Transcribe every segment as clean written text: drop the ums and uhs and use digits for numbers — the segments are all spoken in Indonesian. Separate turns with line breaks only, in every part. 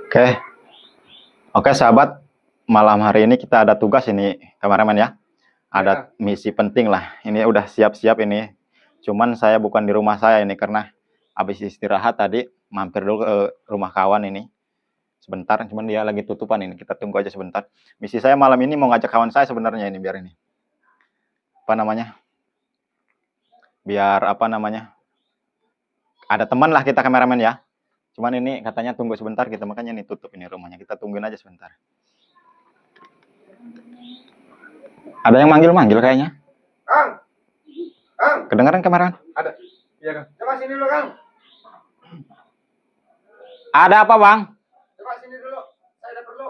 Oke, oke sahabat, malam hari ini kita ada tugas ini kameramen ya. Ada misi penting lah. Ini udah siap-siap ini. Cuman saya bukan di rumah saya ini karena habis istirahat tadi mampir dulu ke rumah kawan ini. Sebentar, cuman dia lagi tutupan ini. Kita tunggu aja sebentar. Misi saya malam ini mau ngajak kawan saya sebenarnya ini biar ini. Apa namanya? Biar apa namanya? Ada teman lah kita kameramen ya. Cuman ini katanya tunggu sebentar kita, makanya nih tutup ini rumahnya. Kita tungguin aja sebentar. Ada yang manggil-manggil kayaknya.
Kang. Kang.
Kedengaran kameramen?
Ada. Iya, Kang. Coba sini dulu, Kang.
Ada apa, Bang?
Coba sini dulu. Saya ada perlu.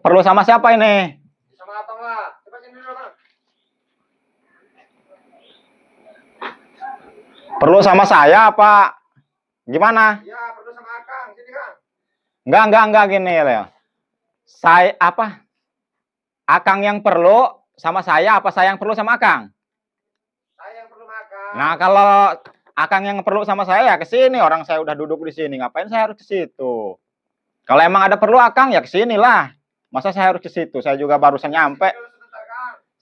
Perlu sama siapa ini?
Sama Atong lah. Coba sini dulu, Kang.
Perlu sama saya apa gimana?
Iya, perlu sama Akang. Sini, Kang.
Enggak gini ya. Saya apa? Akang yang perlu sama saya apa saya yang perlu sama Akang?
Saya yang perlu makan.
Nah, kalau Akang yang perlu sama saya ya ke sini. Orang saya udah duduk di sini. Ngapain saya harus ke situ? Kalau emang ada perlu Akang ya ke sinilah. Masa saya harus ke situ? Saya juga barusan nyampe.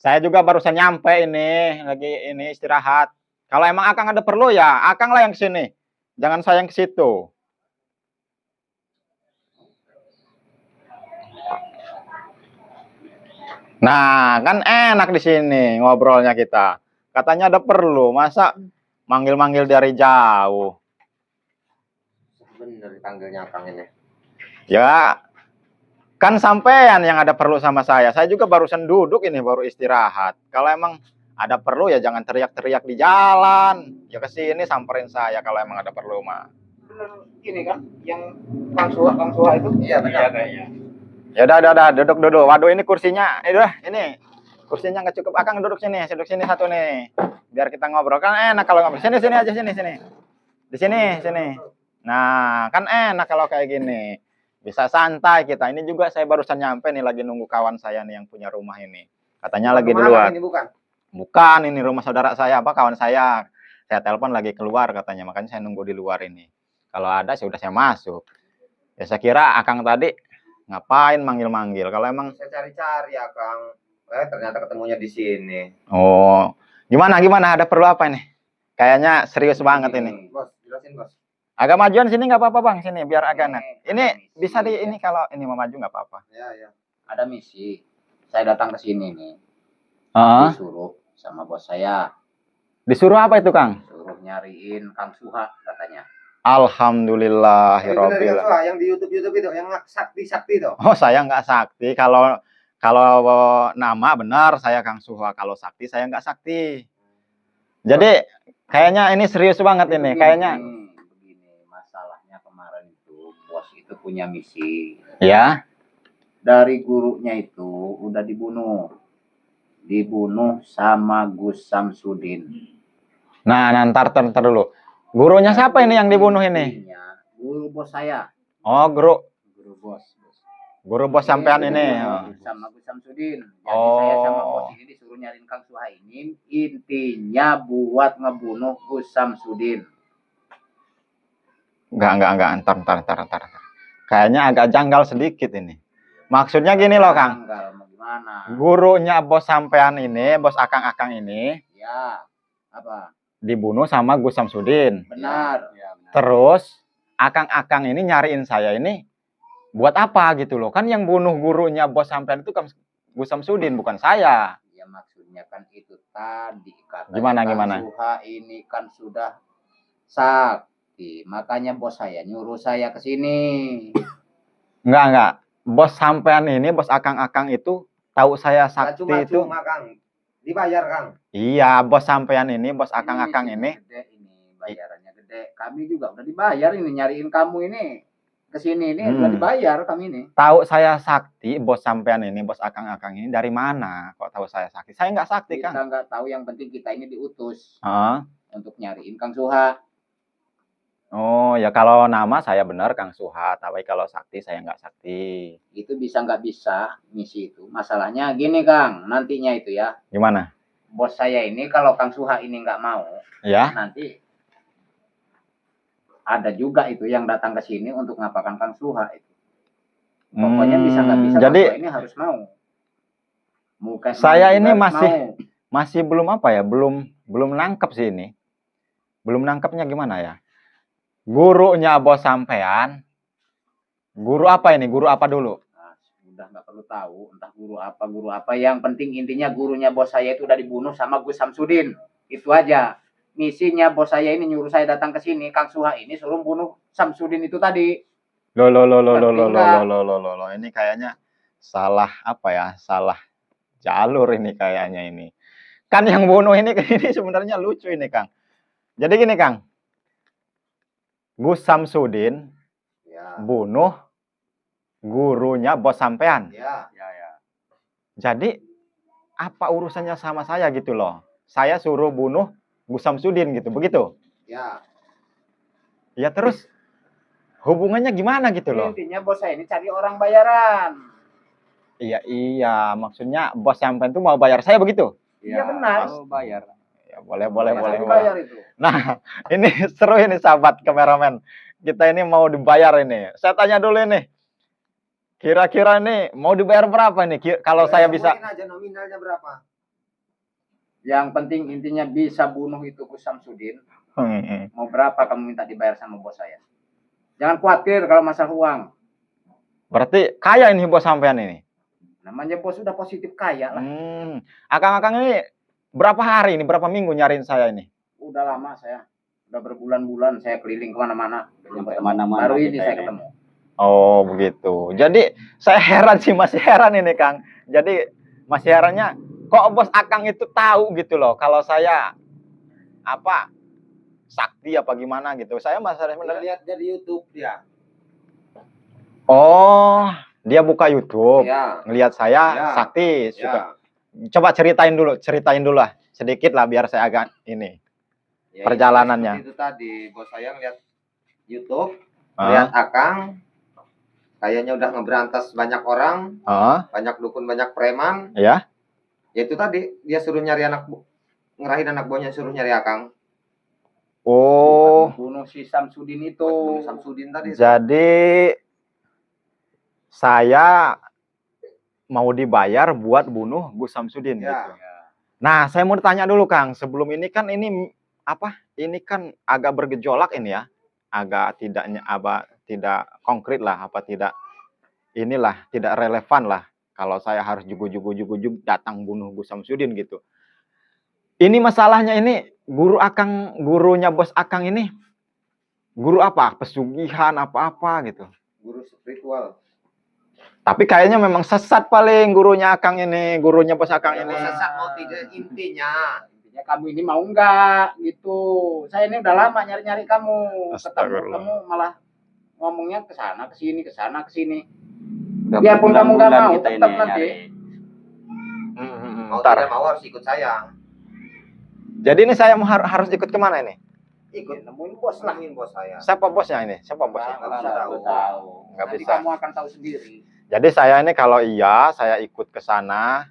Saya juga barusan nyampe ini, lagi ini istirahat. Kalau emang Akang ada perlu ya Akang lah yang ke sini. Jangan saya yang ke situ. Nah, kan enak di sini ngobrolnya kita. Katanya ada perlu, masa manggil-manggil dari jauh.
Bener dipanggilnya Akang ini.
Ya, kan sampean yang ada perlu sama saya. Saya juga barusan duduk ini, baru istirahat. Kalau emang ada perlu ya jangan teriak-teriak di jalan. Ya ke sini samperin saya kalau emang ada perlu mah.
Bener ini kan yang Kang Suha itu? Iya, benar kayaknya.
Ya udah, duduk. Waduh, ini kursinya, ini kursinya nggak cukup. Akang duduk sini satu nih. Biar kita ngobrol kan enak kalau ngobrol. Sini aja sini. Di sini. Nah, kan enak kalau kayak gini. Bisa santai kita. Ini juga saya barusan nyampe nih, lagi nunggu kawan saya nih yang punya rumah ini. Katanya lagi di luar.
Ini bukan?
Bukan, ini rumah saudara saya, kawan saya. Saya telepon lagi keluar katanya, makanya saya nunggu di luar ini. Kalau ada sudah saya masuk. Ya saya kira Akang tadi ngapain manggil-manggil? Kalau emang
saya cari-cari ya, Kang. Ternyata ketemunya di sini.
Oh, gimana? Ada perlu apa ini? Kayaknya serius banget ini.
Bos, jelasin, Bos.
Agak majuan sini nggak apa-apa, Bang. Sini biar agak enak. Ini bisa di ini kalau ini mau maju nggak apa-apa.
Ya. Ada misi. Saya datang ke sini nih. Disuruh sama bos saya.
Disuruh apa itu, Kang?
Suruh nyariin Kang Suha katanya.
Alhamdulillahirobbil.
Yang di YouTube itu, yang sakti itu.
Oh, saya nggak sakti. Kalau nama benar saya Kang Suha. Kalau sakti saya nggak sakti. Jadi kayaknya ini serius banget ini. Kayaknya.
Begini, masalahnya kemarin itu bos itu punya misi.
Ya.
Dari gurunya itu udah dibunuh sama Gus Samsudin.
Nah, ntar dulu. Gurunya siapa ini yang dibunuh ini?
Guru bos saya.
Oh, guru
bos.
Guru bos sampean ini.
Sama Gus Samsudin. Jadi saya sama bos ini disuruh nyariin Kang Suha ini. Intinya buat ngebunuh Gus Samsudin.
Enggak. Ntar. Kayaknya agak janggal sedikit ini. Maksudnya gini loh, Kang.
Gimana?
Gurunya bos sampean ini, bos Akang ini.
Ya, apa?
Dibunuh sama Gus Samsudin.
Benar.
Terus Akang ini nyariin saya ini buat apa gitu loh. Kan yang bunuh gurunya bos sampean itu kan Gus Samsudin, bukan saya.
Ya maksudnya kan itu tadi kata
gimana?
Suha ini kan sudah sakti. Makanya bos saya nyuruh saya ke sini.
Enggak. Bos sampean ini, bos Akang itu tahu saya sakti itu.
Cuma Kang. Dibayar, Kang.
Iya, bos sampean ini, bos Akang ini.
Gede ini, bayarannya gede. Kami juga udah dibayar ini, nyariin kamu ini. Kesini ini udah dibayar kami ini.
Tahu saya sakti, bos sampean ini, bos Akang ini dari mana? Kok tahu saya sakti? Saya nggak sakti, Kang.
Kita nggak tahu, yang penting kita ini diutus.
Untuk
nyariin Kang Suha.
Oh, ya kalau nama saya benar Kang Suha, tapi kalau sakti saya nggak sakti.
Itu bisa nggak bisa misi itu. Masalahnya gini, Kang, nantinya itu ya.
Gimana?
Bos saya ini kalau Kang Suha ini nggak mau,
ya.
Nanti ada juga itu yang datang ke sini untuk ngapakan Kang Suha itu. Pokoknya bisa nggak bisa
Jadi
Kang Suha ini harus mau. Bukan
saya
mau,
ini
harus
masih-
mau.
masih belum apa ya, belum nangkep sih ini. Belum nangkepnya gimana ya? Gurunya bos sampean. Guru apa ini? Guru apa dulu?
Nah, udah nggak perlu tahu entah guru apa. Yang penting intinya gurunya bos saya itu udah dibunuh sama Gus Samsudin. Itu aja. Misinya bos saya ini nyuruh saya datang ke sini, Kang Suha ini suruh bunuh Samsudin itu tadi.
Loh, loh, loh, loh, loh,
Ngerti
loh,
nggak?
loh, loh, loh, loh, loh. Ini kayaknya salah apa ya? Salah jalur ini kayaknya ini. Kan yang bunuh ini ini sebenarnya lucu ini, Kang. Jadi gini, Kang. Gus Samsudin
Ya,
bunuh gurunya bos sampean.
ya.
Jadi apa urusannya sama saya gitu loh? Saya suruh bunuh Gus Samsudin gitu, begitu?
Ya.
Ya terus hubungannya gimana gitu loh?
Intinya bos saya ini cari orang bayaran.
Iya, iya, maksudnya bos sampean tuh mau bayar saya begitu?
Iya benar.
Mau bayar.
Ya, boleh, boleh,
Masa
boleh, boleh.
dibayar itu.
Nah, ini seru ini sahabat kameramen. Kita ini mau dibayar ini. Saya tanya dulu ini. Kira-kira ini mau dibayar berapa nih? Kalau saya bisa.
Sebutin aja nominalnya berapa.
Yang penting intinya bisa bunuh itu Gus Samsudin. Mau berapa kamu minta dibayar sama bos saya? Jangan khawatir kalau masalah uang.
Berarti kaya ini bos sampean ini.
Namanya bos sudah positif kaya lah.
Akang-akang ini berapa hari ini, berapa minggu nyariin saya ini?
Udah lama saya. Udah berbulan-bulan saya keliling kemana-mana.
Sampai kemana-mana
Baru ini
kita
saya
ini.
ketemu.
Oh begitu. Jadi saya heran sih, masih heran ini Kang. Jadi masih herannya kok bos Akang itu tahu gitu loh kalau saya apa sakti apa gimana gitu. Saya masih
Dia
sebenarnya.
lihat dari YouTube dia.
Oh, dia buka YouTube,
Ya.
ngelihat saya
Ya.
sakti. Suka.
Ya.
Coba ceritain dulu lah sedikit lah biar saya agak ini.
Ya,
Perjalanannya.
Itu tadi bos saya ngeliat YouTube,
Ah,
lihat Akang, kayaknya udah ngeberantas banyak orang, banyak dukun, banyak preman.
ya.
Ya itu tadi dia suruh nyari ngerahin anak buahnya, suruh nyari Akang.
Oh,
Bunuh si Samsudin itu.
Buat bunuh Samsudin tadi.
jadi saya mau dibayar buat bunuh Gus Samsudin
Ya.
gitu. Nah, saya mau tanya dulu Kang, sebelum ini kan ini apa? Ini kan agak bergejolak ini ya. Agak tidak konkret lah, apa tidak inilah, tidak relevan lah kalau saya harus jugu-jugu datang bunuh Gus Samsudin gitu. Ini masalahnya ini gurunya bos Akang ini guru apa? Pesugihan apa-apa gitu.
Guru spiritual.
Tapi kayaknya memang sesat paling gurunya Akang ini, gurunya bos Akang
Mau
ini.
sesat mau tidak intinya.
Intinya kamu ini mau enggak gitu. Saya ini udah lama nyari-nyari kamu. Ketemu
Astagfirullah.
kamu malah ngomongnya ke sana ke sini ke sana ke sini.
Udah
Biarpun kamu nggak
berbulan-bulan
mau,
kita
tetap
ini
nanti.
nyari. Mau
Ntar.
tidak mau harus ikut saya.
Jadi ini saya harus ikut kemana ini?
Ikut
Nemuin bos lah.
nemuin bos saya.
Siapa bosnya ini? Siapa bosnya?
Nggak bisa tahu.
Nggak
Nanti
bisa.
kamu akan tahu sendiri.
Jadi saya ini kalau iya saya ikut ke sana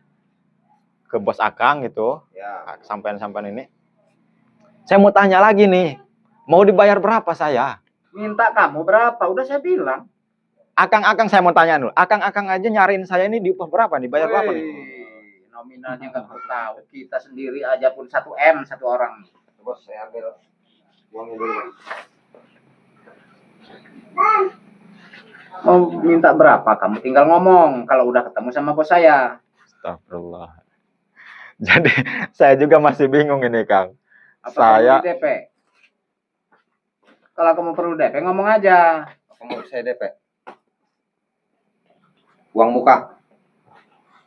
ke bos Akang gitu,
Ya.
sampean ini. Saya mau tanya lagi nih, mau dibayar berapa saya?
Minta kamu berapa? Udah saya bilang.
Akang saya mau tanya dulu. Akang aja nyariin saya ini diupah berapa nih? Bayar berapa nih?
Wih, nominalnya nggak perlu tahu. Kita sendiri aja pun 1 M satu orang.
Bos saya ambil uangnya dulu.
Mau minta berapa? Kamu tinggal ngomong. Kalau udah ketemu sama bos saya.
Astagfirullah. Jadi saya juga masih bingung ini Kang.
Apa
Saya-
kamu di DP? Kalau kamu perlu DP ngomong aja.
Apa mau saya DP? Uang muka.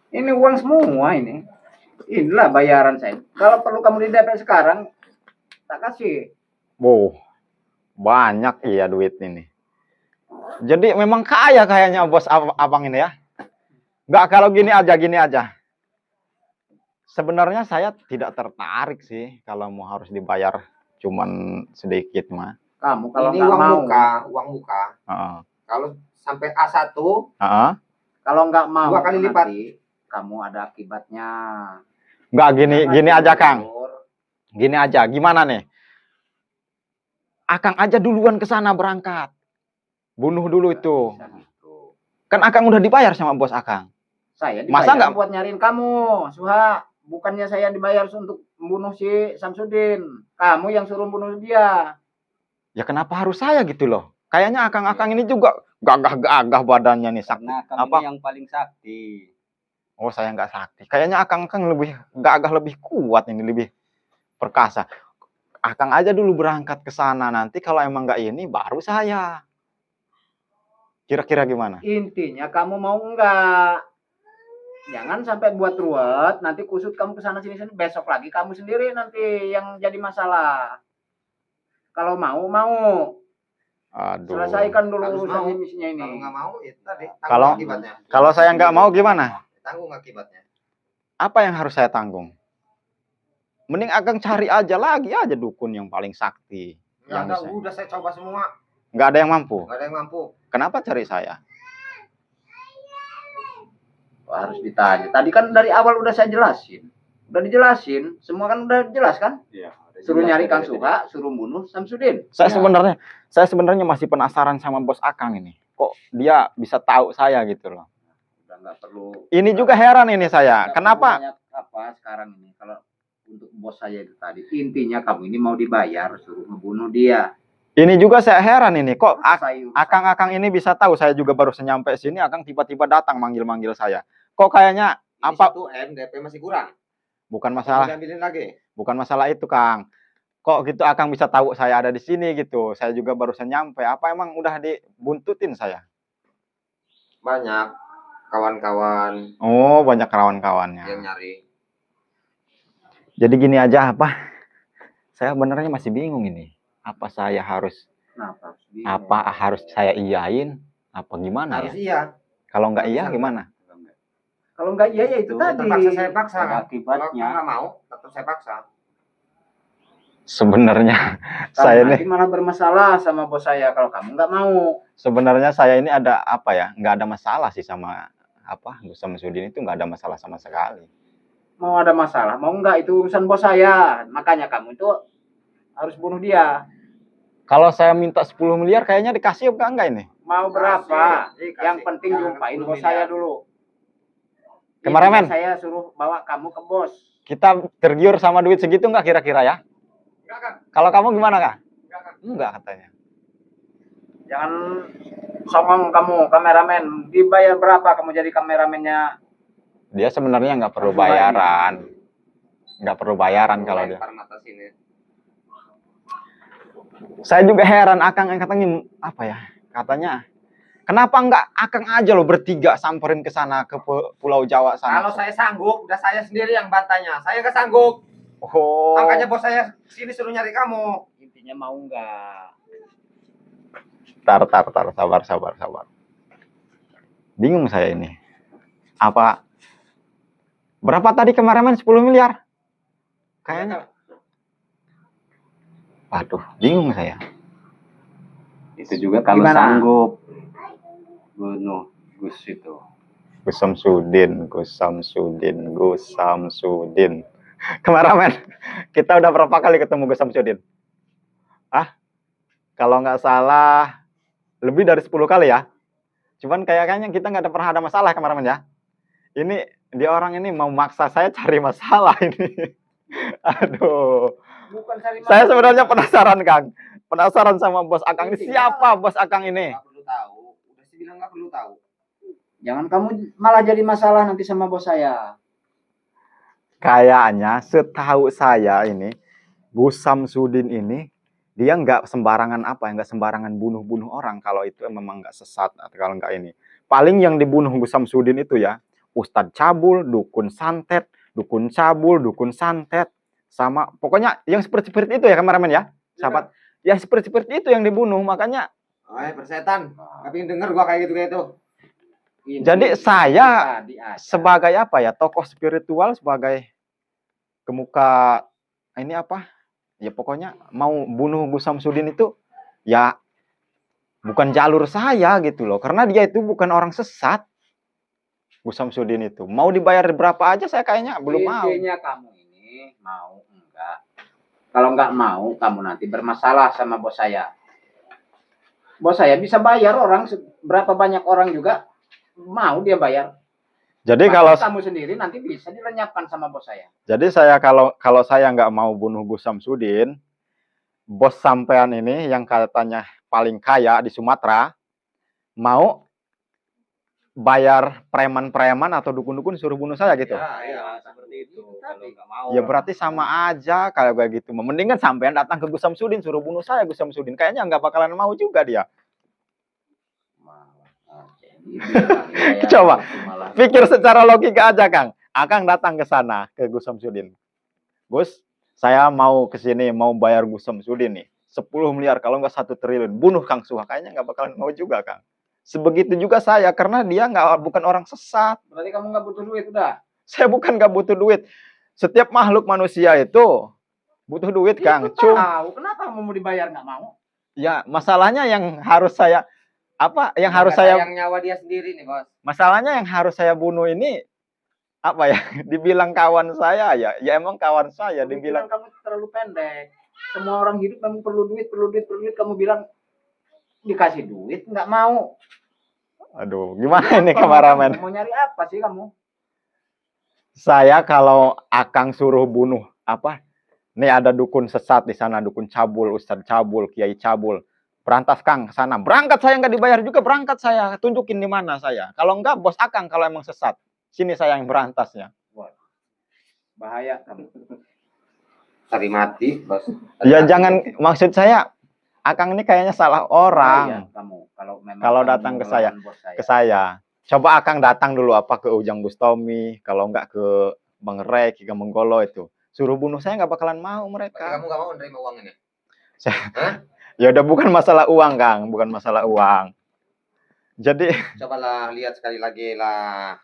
Ini uang semua ini. Inilah bayaran saya. Kalau perlu kamu di DP sekarang, tak kasih.
Wow, banyak iya duit ini. Jadi memang kaya kayaknya bos abang ini ya. Nggak kalau gini aja. Sebenarnya saya tidak tertarik sih kalau mau harus dibayar cuman sedikit mah.
Kamu kalau
Ini
nggak
uang
mau,
uang muka.
Heeh.
Kalau sampai A1,
Heeh.
kalau nggak mau
2 kali lipat.
nanti kamu ada akibatnya.
Nggak gini aja Kang.
Jujur.
Gini aja, gimana nih? Akang aja duluan ke sana berangkat. Bunuh dulu itu.
Bisa gitu.
Kan Akang udah dibayar sama bos Akang.
Saya
Masa
dibayar
nggak-
buat nyariin kamu, Suha. Bukannya saya dibayar untuk membunuh si Samsudin. Kamu yang suruh bunuh dia.
Ya kenapa harus saya gitu loh? Kayaknya Akang-Akang ini juga gagah-gagah badannya nih sakti.
Karena kami
Apa?
ini yang paling sakti.
Oh, saya nggak sakti. Kayaknya Akang-Akang lebih gagah, lebih kuat ini, lebih perkasa. Akang aja dulu berangkat ke sana, nanti kalau emang nggak ini baru saya. Kira-kira gimana?
Intinya kamu mau enggak? Jangan sampai buat ruwet, nanti kusut kamu ke sana sini sini, besok lagi kamu sendiri nanti yang jadi masalah. Kalau mau.
Aduh.
Selesaikan dulu
Harus
urusan
mau.
misinya ini.
Kalau nggak mau, itu tadi tanggung
Kalau-
akibatnya.
Kalau saya nggak mau gimana?
Tanggung akibatnya.
Apa yang harus saya tanggung? Mending Akang cari aja lagi aja dukun yang paling sakti.
Nggak
Yang
ada,
bisa.
udah saya coba semua.
Nggak ada yang mampu.
Nggak ada yang mampu.
Kenapa cari saya?
Wah, harus ditanya. Tadi kan dari awal udah saya jelasin. Udah dijelasin, semua kan udah jelas kan?
Iya.
Suruh nyari Kang Suha, suruh bunuh Samsudin.
Saya
Ya.
sebenarnya masih penasaran sama bos Akang ini. Kok dia bisa tahu saya gitu loh.
Udah nggak perlu.
Ini juga heran ini saya.
nggak
Kenapa?
perlu banyak apa sekarang ini kalau untuk bos saya itu tadi. Intinya kamu ini mau dibayar, suruh ngebunuh dia.
Ini juga saya heran ini. Kok
Selesai urusan.
Akang-Akang ini bisa tahu saya juga baru nyampe sini, Akang tiba-tiba datang manggil-manggil saya. Kok kayaknya
Ini
apa?
1 M, DP masih kurang.
Bukan masalah,
Ambilin lagi.
bukan masalah itu, Kang. Kok gitu Akang bisa tahu saya ada di sini gitu. Saya juga barusan nyampe. Apa emang udah dibuntutin saya?
Banyak kawan-kawan
Oh, banyak kawan-kawannya.
yang nyari.
Jadi gini aja apa? Saya benernya masih bingung ini. Apa saya harus
Kenapa?
harus saya iyain? Apa gimana
Harus
ya?
iya.
Kalau nggak iya
Bisa.
gimana?
Kalau nggak iya ya itu tadi.
Terpaksa saya paksa.
Ada
Kalau
akibatnya.
nggak mau, tetap saya paksa.
Sebenarnya
Karena
saya
nanti
ini
malah bermasalah sama bos saya kalau kamu nggak mau.
sebenarnya saya ini ada apa ya? Nggak ada masalah sih sama apa? Gus Samsudin itu nggak ada masalah sama sekali.
Mau ada masalah, mau nggak itu urusan bos saya. Makanya kamu itu harus bunuh dia.
Kalau saya minta 10 miliar kayaknya dikasih apa enggak ini?
Mau berapa?
Dikasih.
Yang penting
Jangan
jumpain
10
bos
miliar.
saya dulu.
Kameramen.
Intinya saya suruh bawa kamu ke bos.
Kita tergiur sama duit segitu nggak kira-kira ya?
Enggak kan?
Kalau kamu gimana kak?
Enggak kan?
Enggak katanya.
Jangan songong kamu kameramen. Dibayar berapa kamu jadi kameramennya?
Dia sebenarnya nggak perlu
Langsung
bayaran. Nggak perlu bayaran kalau dia.
Lempar mata sini.
Saya juga heran Akang yang katanya apa ya? Katanya kenapa nggak Akang aja loh bertiga samperin ke sana ke Pulau Jawa sana?
Kalau saya sanggup, udah saya sendiri yang bantanya. Saya nggak sanggup.
Oh.
Makanya bos saya sini suruh nyari kamu.
Intinya mau nggak?
Tar, sabar. Bingung saya ini. Apa? Berapa tadi kameramen 10 miliar? Kayaknya. Waduh, bingung saya.
Itu juga kalau
Gimana?
sanggup bunuh Gus itu.
Gus Samsudin. Kameramen, kita udah berapa kali ketemu Gus Samsudin? Kalau nggak salah, lebih dari 10 kali ya. Cuman kayaknya kita nggak pernah ada masalah, kameramen ya. Ini, dia orang ini mau maksa saya cari masalah ini. Aduh.
Bukan cari
Saya sebenarnya penasaran, Kang. Penasaran sama bos Akang ini. Siapa bos Akang ini?
Nggak perlu tahu. Udah sih bilang nggak perlu tahu.
Jangan kamu malah jadi masalah nanti sama bos saya.
Kayaknya setahu saya ini, Gus Samsudin ini, dia nggak sembarangan nggak sembarangan bunuh-bunuh orang kalau itu memang nggak sesat atau kalau nggak ini. Paling yang dibunuh Gus Samsudin itu ya, Ustadz Cabul, dukun santet, dukun cabul, dukun santet, sama pokoknya yang seperti itu ya kameramen ya, sahabat. Yang seperti itu yang dibunuh, makanya.
Persetan. Nggak pengen denger gua kayak gitu.
Jadi saya
Tadi aja.
sebagai apa ya, tokoh spiritual, sebagai kemuka ini apa? Ya pokoknya mau bunuh Gus Samsudin itu ya bukan jalur saya gitu loh. Karena dia itu bukan orang sesat. Gus Samsudin itu. Mau dibayar berapa aja saya kayaknya belum mau.
Intinya kamu ini mau enggak? Kalau nggak mau, kamu nanti bermasalah sama bos saya. Bos saya bisa bayar orang, berapa banyak orang juga mau dia bayar.
Jadi
Bahkan
kalau
kamu sendiri nanti bisa dilenyapkan sama bos saya.
jadi saya kalau saya nggak mau bunuh Gus Samsudin, bos sampean ini yang katanya paling kaya di Sumatera mau bayar preman-preman atau dukun-dukun suruh bunuh saya gitu.
Ya, seperti itu. Kalau nggak mau.
Ya berarti sama aja kalau kayak gitu. Mendingan sampean datang ke Gus Samsudin suruh bunuh saya Gus Samsudin. Kayaknya nggak bakalan mau juga dia. Coba pikir secara logika aja Kang. Akang datang ke sana ke Gus Samsudin. Gus, saya mau ke sini mau bayar Gus Samsudin nih 10 miliar kalau nggak 1 triliun. Bunuh Kang Suha. Kayaknya nggak bakalan mau juga Kang. Sebegitu juga saya karena dia bukan orang sesat.
Berarti kamu nggak butuh duit udah.
Saya bukan nggak butuh duit. Setiap makhluk manusia itu butuh duit Kang.
Itu tahu. Kenapa kamu mau dibayar nggak mau?
Ya masalahnya yang harus saya yang harus
Nggak
saya
sayang nyawa dia sendiri nih, Bos.
masalahnya yang harus saya bunuh ini apa ya? Dibilang kawan saya ya emang kawan saya. Dibilang
Kamu terlalu pendek. Semua orang hidup kamu perlu duit. Kamu bilang dikasih duit nggak mau.
aduh, gimana ini kameramen?
Mau nyari apa sih kamu?
Saya kalau Akang suruh bunuh nih ada dukun sesat di sana, dukun cabul, ustadz cabul, kiai cabul. Berantas Kang ke sana. Berangkat saya nggak dibayar juga, berangkat saya. Tunjukin di mana saya. Kalau enggak bos Akang kalau emang sesat. Sini saya yang berantasnya.
Bahaya kamu.
Cari mati, Bos.
Ya jangan, maksud saya Akang ini kayaknya salah orang.
Kamu
Kalau datang ke saya. Coba Akang datang dulu ke Ujang Bustomi, kalau enggak ke Bang Rek, ke Menggolo itu. Suruh bunuh saya nggak bakalan mau mereka.
Kamu nggak mau nerima uang ini?
Ya udah bukan masalah uang Kang, bukan masalah uang. Jadi
Cobalah lihat sekali lagi lah.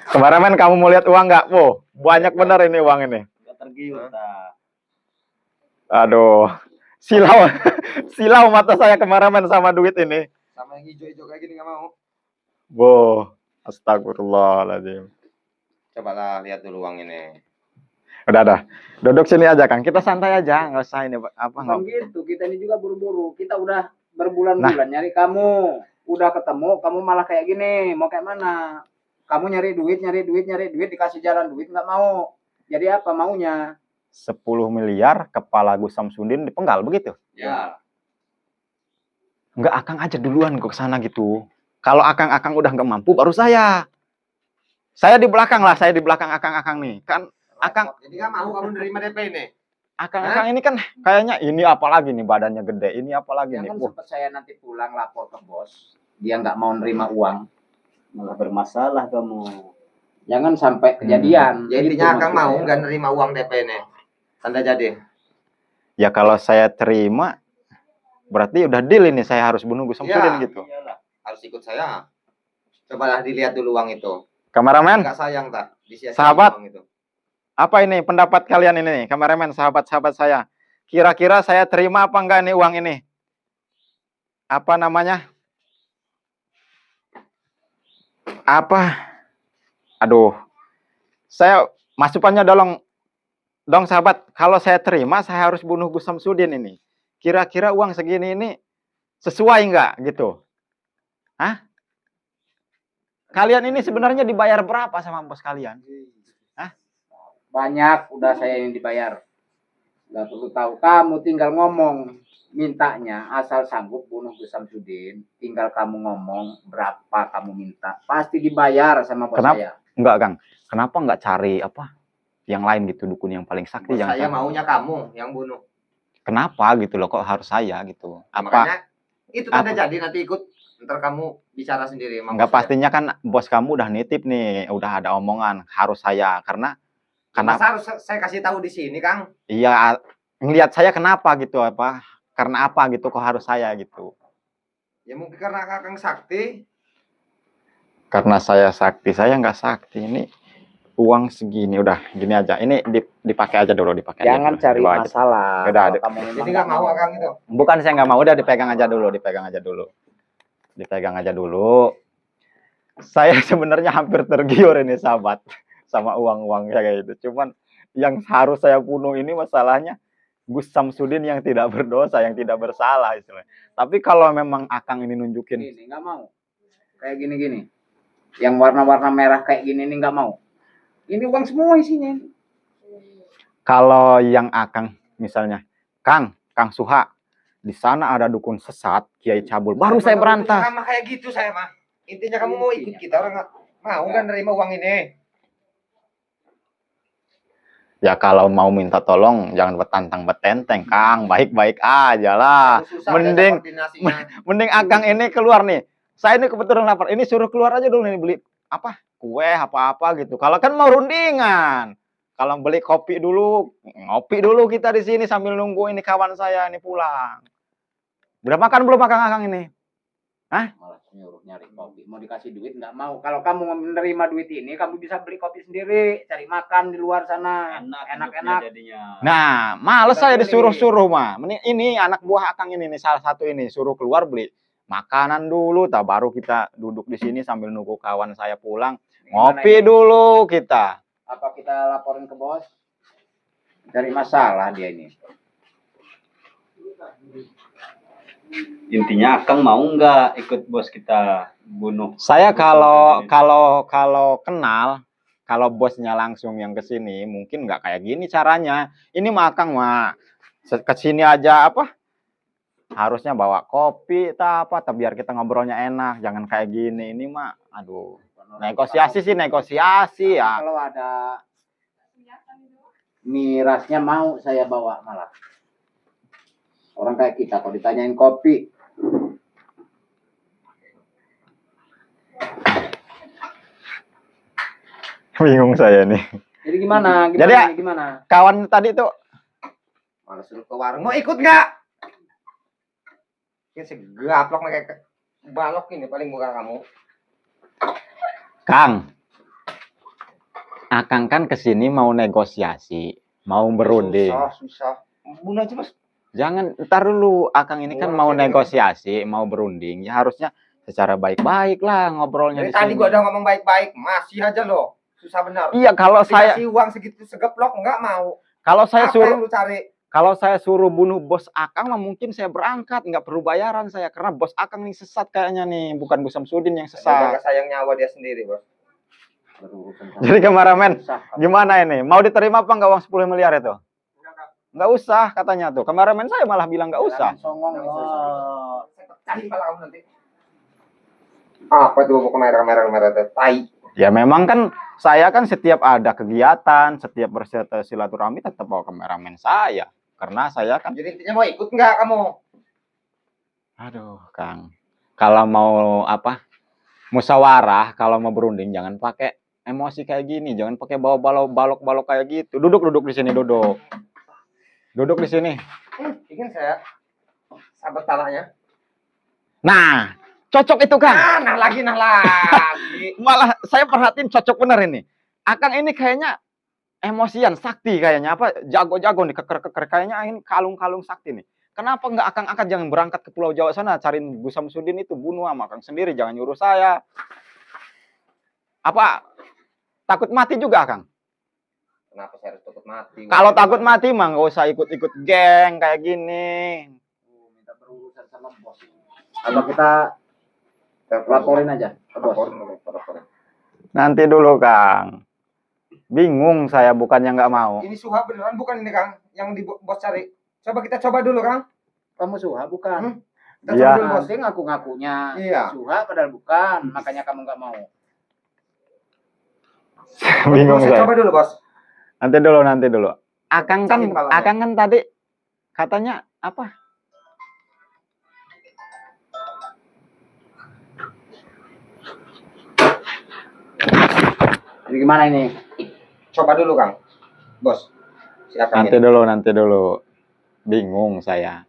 kemarin kamu mau lihat uang nggak? Wow, banyak benar ini uang ini.
Nggak tergiur, ta.
Aduh, silau mata saya kemarin sama duit ini.
Sama yang hijau-hijau kayak gini nggak mau.
Wow, astagfirullahaladzim.
Cobalah lihat dulu uang ini.
Udah. Duduk sini aja Kang. Kita santai aja, nggak usah ini
Bukan gitu, kita ini juga buru-buru. Kita udah berbulan-bulan nyari kamu. Udah ketemu, kamu malah kayak gini. Mau kayak mana? Kamu nyari duit, dikasih jalan duit nggak mau. Jadi apa maunya?
10 miliar kepala Gus Samsudin dipenggal begitu?
Ya.
Nggak, Akang aja duluan ke sana gitu. Kalau Akang udah nggak mampu, baru saya. Saya di belakang lah, saya di belakang Akang nih. Kan Akang,
Jadi nggak mau kamu nerima DP ini?
Akang ini kan kayaknya ini apalagi nih badannya gede, ini apalagi nih.
Jangan sempat saya nanti pulang lapor ke bos. Dia nggak mau nerima uang.
Malah bermasalah kamu.
Jangan sampai kejadian.
Ya
Gitu
intinya Akang
maksud
mau
saya.
nggak nerima uang DP ini? Tanda jadi.
Ya kalau saya terima, berarti udah deal ini saya harus bunuh Gus Samsudin
Ya.
gitu.
Iyalah.
Harus ikut saya. Cobalah dilihat dulu uang itu.
Kameramen,
Nggak sayang tak? Disia-siain
Sahabat.
uang itu.
apa ini pendapat kalian ini? Kameramen, sahabat-sahabat saya. Kira-kira saya terima apa enggak nih uang ini? Apa namanya? Aduh. Saya masukannya dong sahabat. Kalau saya terima, saya harus bunuh Gus Samsudin ini. Kira-kira uang segini ini sesuai enggak gitu? Hah? Kalian ini sebenarnya dibayar berapa sama bos kalian?
Banyak udah saya yang dibayar. Gak perlu tahu. Kamu tinggal ngomong mintanya asal sanggup bunuh Gus Samsudin. Tinggal kamu ngomong berapa kamu minta. Pasti dibayar sama bos
Kenapa?
saya.
Enggak, Kang. Kenapa enggak cari yang lain gitu, dukun yang paling sakti?
Bos
Jangan
saya
sampai.
maunya kamu yang bunuh.
Kenapa gitu loh, kok harus saya gitu?
Makanya itu tanda jadi nanti ikut. Ntar kamu bicara sendiri sama
Enggak,
bos saya.
pastinya kan bos kamu udah nitip nih, udah ada omongan harus saya karena
Masa harus saya kasih tahu di sini, Kang?
iya ngelihat saya kenapa gitu karena apa gitu kok harus saya gitu.
Ya mungkin karena Kakang sakti.
Karena saya sakti, saya nggak sakti. Ini uang segini udah gini aja. Ini dipakai aja dulu, dipakai aja
Jangan
dulu.
cari
Dibawa aja.
masalah.
Udah,
Kalau kamu
Jadi nggak mau Kang itu.
Bukan saya nggak mau, udah dipegang aja dulu, dipegang aja dulu. Dipegang aja dulu. Saya sebenarnya hampir tergiur ini sahabat sama uang-uang kayak gitu. Cuman yang harus saya bunuh ini masalahnya Gus Samsudin yang tidak berdosa, yang tidak bersalah istilahnya. Tapi kalau memang Akang ini nunjukin,
Ini nggak mau. Kayak gini-gini. Yang warna-warna merah kayak gini ini nggak mau. Ini uang semua isinya.
kalau yang Akang misalnya, Kang Suha, di sana ada dukun sesat, Kiai Cabul, baru saya berantas.
Sama kayak gitu saya mah. Intinya kamu mau ikut kita, orang nggak mau kan nerima uang ini.
Ya kalau mau minta tolong jangan betantang betenteng, Kang. Baik-baik aja lah.
Susah
Mending
koordinasinya.
mending Akang ini keluar nih. Saya ini kebetulan lapar. Ini suruh keluar aja dulu nih beli apa? Kue apa-apa gitu. Kalau kan mau rundingan. Kalau beli kopi dulu, ngopi dulu kita di sini sambil nunggu ini kawan saya ini pulang. Udah makan belum Akang ini?
Malah nyuruh nyari kopi. Mau dikasih duit nggak mau. Kalau kamu menerima duit ini, kamu bisa beli kopi sendiri. Cari makan di luar sana. Enak-enak.
Jadinya.
Nah, males saya disuruh-suruh mah. Ini anak buah Akang ini nih salah satu ini suruh keluar beli makanan dulu, tak baru kita duduk di sini sambil nunggu kawan saya pulang. Ngopi dulu kita.
Apa kita laporin ke bos? Cari masalah dia ini.
Intinya Akang mau nggak ikut bos kita bunuh?
Saya kalau kenal, kalau bosnya langsung yang ke sini, mungkin nggak kayak gini caranya. Ini mah Akang mah ke sini aja apa? Harusnya bawa kopi apa biar kita ngobrolnya enak, jangan kayak gini. Ini mah aduh. Negosiasi ya.
Kalau ada mirasnya mau saya bawa malah. Orang kayak kita kalau ditanyain kopi.
Bingung saya nih.
Jadi gimana?
Jadi
gimana?
Kawan tadi tuh
Malah suruh ke warung. Mau ikut nggak? Ini segaplok kayak balok ini paling muka kamu.
Kang, Akang kan kesini mau negosiasi, mau berunding.
Susah. Bunuh aja mas.
Jangan, ntar dulu. Akang ini kan mau negosiasi, mau berunding. Ya harusnya secara baik-baik lah ngobrolnya di
Dari tadi
sini.
gua udah ngomong baik-baik, masih aja loh. Susah benar.
Iya, kalau saya
Dikasih uang segitu segeplok nggak mau.
kalau saya
Apa
suruh
yang lu cari?
kalau saya suruh bunuh bos Akang mah mungkin saya berangkat, nggak perlu bayaran saya karena bos Akang nih sesat kayaknya nih, bukan Gus Samsudin yang
Udah
sesat.
sayang nyawa dia sendiri, bos.
Jadi kameramen, gimana ini? Mau diterima apa nggak uang 10 miliar itu? Nggak usah katanya tuh. Kameramen saya malah bilang nggak usah.
Songong.
Cari pala kamu nanti. Apa tuh kamera tuh? Tai.
Ya memang kan saya kan setiap ada kegiatan, setiap bersilaturahmi tetap bawa kameramen saya. Karena saya kan,
Jadi intinya mau ikut nggak kamu?
aduh Kang, kalau mau apa musyawarah, kalau mau berunding jangan pakai emosi kayak gini, jangan pakai bawa balok kayak gitu. Duduk di sini, duduk di sini.
Ingin saya sahabat talanya.
Nah, cocok itu Kang.
Nah lagi.
Malah saya perhatiin cocok bener ini. Akang ini kayaknya emosian, sakti kayaknya apa jago-jago nih, keker kayaknya ini kalung-kalung sakti nih. Kenapa nggak Akang angkat jangan berangkat ke Pulau Jawa sana cariin Gus Samsudin itu, bunuh sama Akang sendiri, jangan nyuruh saya. Apa takut mati juga Akang?
Kenapa saya harus takut mati?
Kalau takut mati mah nggak usah ikut-ikut geng kayak gini.
Minta berurusan sama bos. Apa kita laporin aja ke bos?
Laporin.
Nanti dulu Kang. Bingung saya, bukannya nggak mau.
Ini Suha beneran bukan ini Kang yang di bos cari. Coba kita coba dulu Kang.
Kamu Suha bukan?
Kita
Iya.
coba dulu bos.
Nanti ngaku-ngakunya
Iya.
Suha padahal bukan. Makanya kamu nggak mau.
Bingung
Saya
saya.
coba dulu bos.
Nanti dulu. Akang kan tadi katanya apa?
Jadi gimana ini?
Coba dulu Kang. Bos. Silakan.
Nanti dulu. Bingung saya.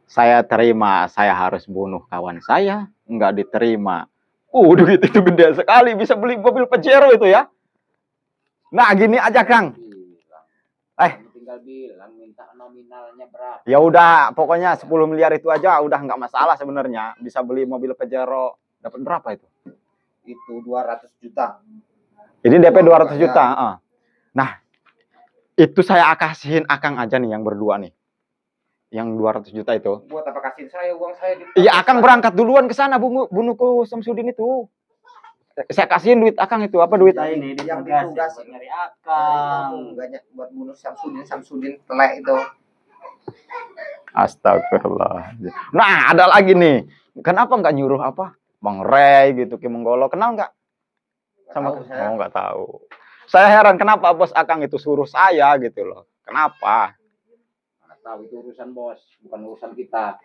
Saya terima, saya harus bunuh kawan saya, nggak diterima. Duit itu gede sekali, bisa beli mobil Pajero itu ya. Nah, gini aja Kang.
Tinggal bilang minta nominalnya berapa.
Ya udah, pokoknya 10 miliar itu aja udah nggak masalah sebenarnya. Bisa beli mobil Pajero. Dapat berapa itu?
Itu 200 juta.
Jadi DP 200 juta. Nah, Itu saya kasihin Akang aja nih yang berdua nih. Yang 200 juta itu.
Buat apa kasihin saya uang saya?
Iya, Akang berangkat duluan ke sana bunuh ke Samsudin itu. Saya kasihin duit Akang itu, apa duit?
Kita ini
yang
ditugasin
ditugasin
nyari Akang.
Banyak buat bunuh Samsudin telek itu.
Astagfirullah. Nah, ada lagi nih. Kenapa nggak nyuruh apa? Bang Ray gitu, Ki Menggolo. Kenal nggak? Sama
Tahu saya.
Oh, nggak tahu. Saya heran kenapa bos Akang itu suruh saya gitu loh. Kenapa?
Mana tahu itu urusan bos, bukan urusan kita.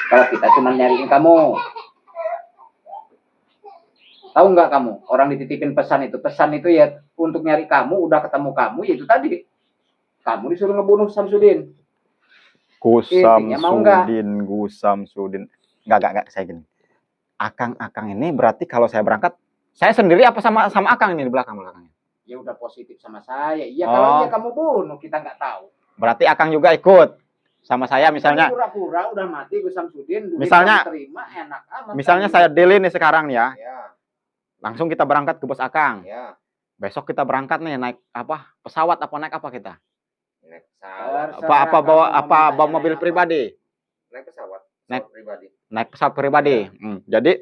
Kalau kita cuma nyariin kamu. Tahu nggak kamu? Orang dititipin pesan itu ya untuk nyari kamu, udah ketemu kamu, ya itu tadi. Kamu disuruh ngebunuh Samsudin. Intinya mau nggak?
Gusam Sudin. Nggak, saya gini. Akang ini berarti kalau saya berangkat, saya sendiri apa sama Akang ini di belakangnya?
Ya udah positif sama saya. Iya kalau dia kamu bunuh, kita nggak tahu.
Berarti Akang juga ikut sama saya misalnya.
Pura-pura udah mati Gus Samsudin, duit
misalnya
terima enak amat.
Misalnya saya deal nih sekarang nih ya.
Ya.
Langsung kita berangkat ke bos Akang.
Ya.
Besok kita berangkat nih naik apa? Pesawat apa naik apa kita?
Naik pesawat.
Bawa mobil pribadi?
Naik pesawat.
Naik
Pribadi.
Naik pesawat pribadi. Jadi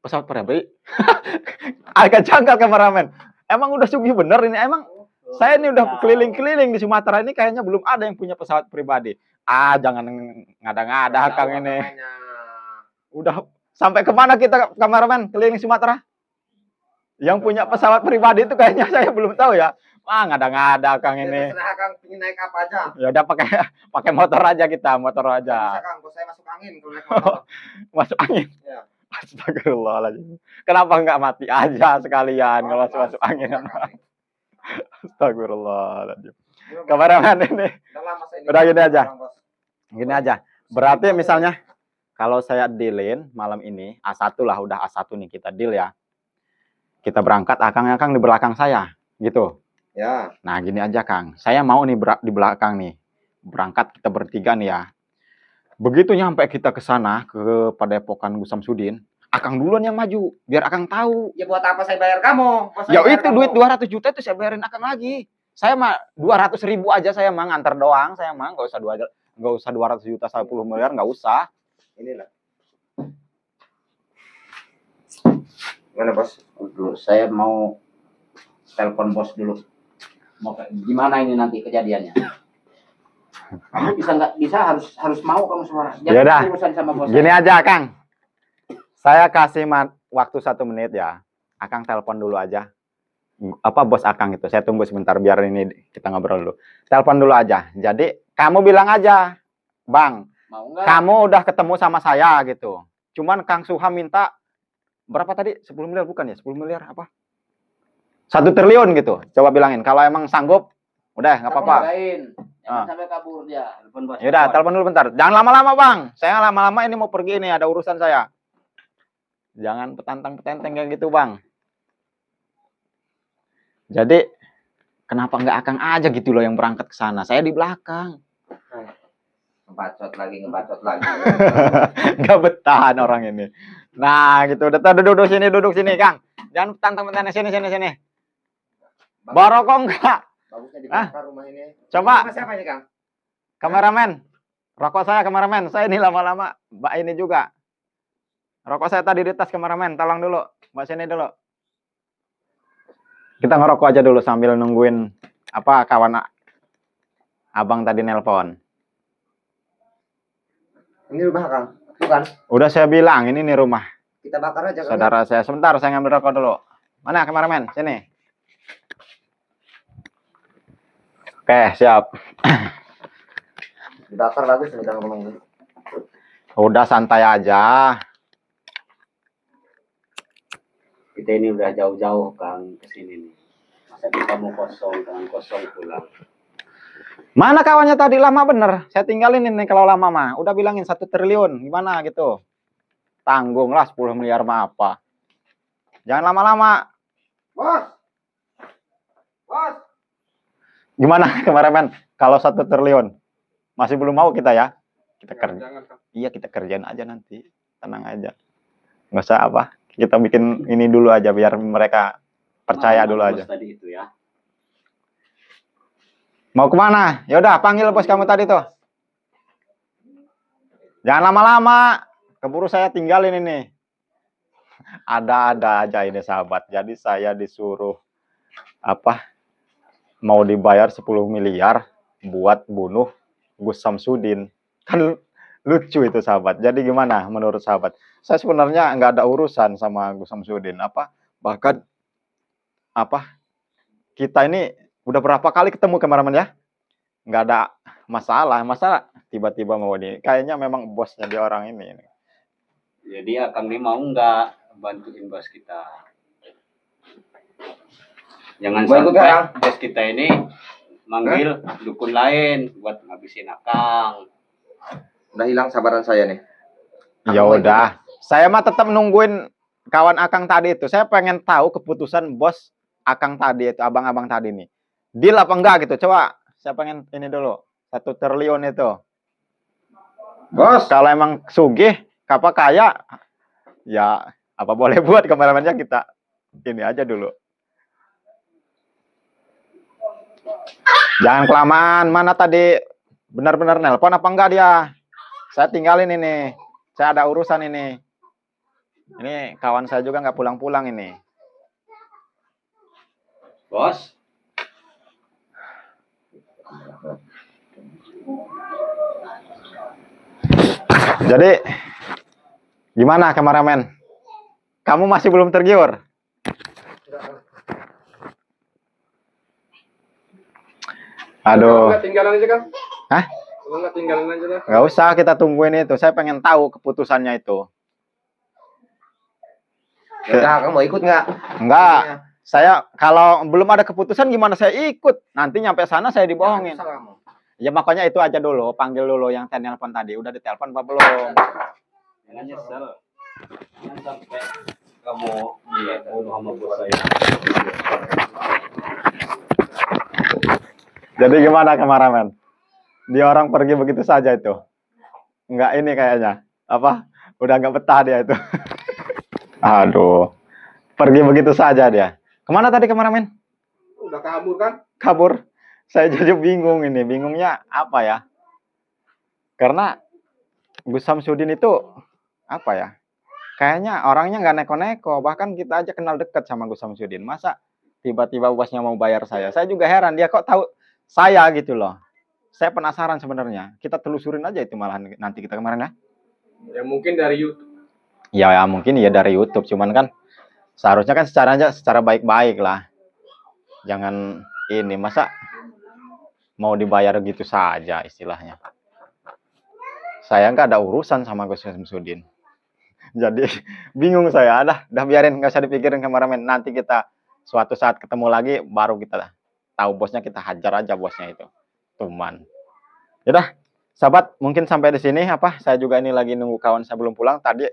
pesawat pribadi? Agak janggal kameramen. Emang udah sugih bener ini. Emang saya ini udah keliling-keliling di Sumatera ini kayaknya belum ada yang punya pesawat pribadi. Jangan ngada-ngada Kang ini. Udah sampai kemana kita kameramen keliling Sumatera? Yang punya pesawat pribadi itu kayaknya saya belum tahu ya. Ngada-ngada Kang ini.
Terserah Kang ingin naik apa aja.
Ya udah pakai motor aja kita, motor aja.
Bisa Kang, bos saya masuk angin kalau naik motor.
Masuk angin.
Ya.
Astagfirullahaladzim. Kenapa nggak mati aja sekalian kalau masuk angin? Astagfirullahaladzim. Kameramen ini. Udah gini aja. Gini aja. Berarti misalnya kalau saya dealin malam ini A1 lah, udah A1 nih kita deal ya. Kita berangkat, Akang di belakang saya, gitu.
Ya.
Nah gini aja Kang, saya mau nih di belakang nih, berangkat kita bertiga nih ya. Begitu nyampe kita ke sana, ke Padepokan Gus Samsudin, Akang duluan yang maju, biar Akang tahu.
Ya buat apa saya bayar kamu?
Ya itu duit 200 juta itu saya bayarin Akang lagi. Saya mah 200.000 aja saya mah nganter doang, saya mah nggak usah 200 juta 10 miliar nggak usah.
Inilah. Gimana bos?
Dulu saya mau telepon bos dulu. Gimana ini nanti kejadiannya? Kamu bisa nggak bisa harus mau kamu suara.
Jangan
urusan sama bos.
Gini aja Kang, saya kasih waktu 1 menit ya. Akang telepon dulu aja. Apa bos Akang itu? Saya tunggu sebentar biar ini kita ngobrol dulu. Telepon dulu aja. Jadi kamu bilang aja, Bang,
mau nggak?
Kamu udah ketemu sama saya gitu. Cuman Kang Suha minta berapa tadi? 10 miliar bukan ya? 10 miliar apa? 1 triliun gitu. Coba bilangin. Kalau emang sanggup, udah nggak apa-apa.
Jangan sampai kabur dia.
Yaudah, telepon dulu bentar. Jangan lama-lama Bang. Saya lama-lama ini mau pergi nih, ada urusan saya. Jangan petantang-petenteng kayak gitu Bang. Jadi kenapa nggak Akang aja gitu loh yang berangkat ke sana? Saya di belakang.
Ngebacot lagi.
Nggak betahan orang ini. Nah gitu. Udah duduk sini Kang. Jangan petantang-petenteng sini. Barokong enggak?
Bagusnya dibakar rumah ini.
Coba.
Rumah siapa ini Kang?
Kameramen. Rokok saya kameramen. Saya ini lama-lama. Mbak ini juga. Rokok saya tadi di tas kameramen. Tolong dulu. Mbak sini dulu. Kita ngerokok aja dulu sambil nungguin apa kawan abang tadi nelpon.
Ini rumah Kang. Bukan?
Udah saya bilang ini nih rumah.
Kita bakar aja Kang.
Saudara saya. Sebentar saya ngambil rokok dulu. Mana kameramen? Sini. Oke, siap.
Dibakar lagi sudah ngomong.
Udah santai aja.
Kita ini udah jauh-jauh Kang ke sini nih. Masa kita mau kosong pulang.
Mana kawannya tadi lama bener. Saya tinggalin ini kalau lama mah. Udah bilangin 1 triliun. Gimana gitu. Tanggung lah 10 miliar mah apa. Jangan lama-lama.
Bos.
Gimana kameramen? Kalau 1 triliun. Masih belum mau kita ya? Kita kerja. Iya kita kerjain aja nanti. Tenang aja. Nggak usah apa. Kita bikin ini dulu aja biar mereka percaya dulu aja.
Tadi itu ya.
Mau kemana? Ya udah, panggil bos kamu tadi tuh. Jangan lama-lama. Keburu saya tinggalin ini. Ada-ada aja ini sahabat. Jadi saya disuruh apa? Mau dibayar 10 miliar buat bunuh Gus Samsudin. Kan lucu itu sahabat. Jadi gimana menurut sahabat? Saya sebenarnya nggak ada urusan sama Gus Samsudin. Bahkan kita ini udah berapa kali ketemu kameramen ya? Nggak ada masalah. Masa tiba-tiba mau di kayaknya memang bosnya dia orang ini.
Jadi Akang ini mau nggak bantuin bos kita? Jangan
Mau ikut
sampai
nggak,
bos kita ini manggil dukun lain buat ngabisin Akang.
Udah hilang sabaran saya nih.
Ya udah, saya mah tetap nungguin kawan Akang tadi itu. Saya pengen tahu keputusan bos Akang tadi itu, abang-abang tadi nih. Deal apa enggak gitu? Coba saya pengen ini dulu. 1 triliun itu.
Bos,
Kalau emang sugih, apa kaya, ya apa boleh buat kameramennya kita ini aja dulu. Jangan kelamaan. Mana tadi benar-benar nelpon apa enggak dia? Saya tinggalin ini. Saya ada urusan ini. Ini kawan saya juga nggak pulang-pulang ini.
Bos,
Jadi gimana kameramen? Kamu masih belum tergiur? Aduh.
Nggak tinggalan aja kan?
Hah?
Kalau nggak tinggalan aja lah.
Nggak usah kita tungguin itu. Saya pengen tahu keputusannya itu.
ya kamu mau ikut nggak?
Enggak. Saya kalau belum ada keputusan gimana saya ikut? Nanti nyampe sana saya dibohongin.
Jangan kamu.
Ya makanya itu aja dulu. Panggil dulu yang telepon tadi. Udah ditelepon apa belum?
jangan nyesel. Jangan sampai kamu dibunuh sama bos saya.
Jadi gimana kameramen? Dia orang pergi begitu saja itu. Enggak ini kayaknya. Apa? Udah nggak betah dia itu. Aduh. Pergi begitu saja dia. Kemana tadi kameramen?
Udah kabur kan?
Kabur. Saya jadi bingung ini. Bingungnya apa ya? Karena Gus Samsudin itu apa ya? Kayaknya orangnya nggak neko-neko. Bahkan kita aja kenal dekat sama Gus Samsudin. Masa tiba-tiba bosnya mau bayar saya? Saya juga heran. Dia kok tahu saya gitu loh. Saya penasaran sebenarnya. Kita telusurin aja itu malahan nanti kita kemarin ya.
Ya mungkin dari YouTube.
Ya mungkin ya dari YouTube. Cuman kan seharusnya kan secara baik-baik lah. Jangan ini masa mau dibayar gitu saja istilahnya. Saya nggak ada urusan sama Gus Samsudin. Jadi bingung saya. Dah biarin, nggak usah dipikirin kameramen. Nanti kita suatu saat ketemu lagi baru kita tahu bosnya, kita hajar aja bosnya itu. Tuman. Yaudah, sahabat, mungkin sampai di sini saya juga ini lagi nunggu kawan saya belum pulang. Tadi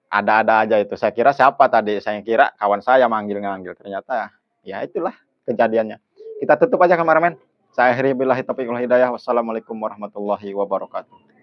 ada-ada aja itu. Saya kira siapa tadi? Saya kira kawan saya manggil-manggil. Ternyata ya itulah kejadiannya. Kita tutup aja kameramen. Saya akhiri billahi taufiq wal hidayah. Wassalamualaikum warahmatullahi wabarakatuh.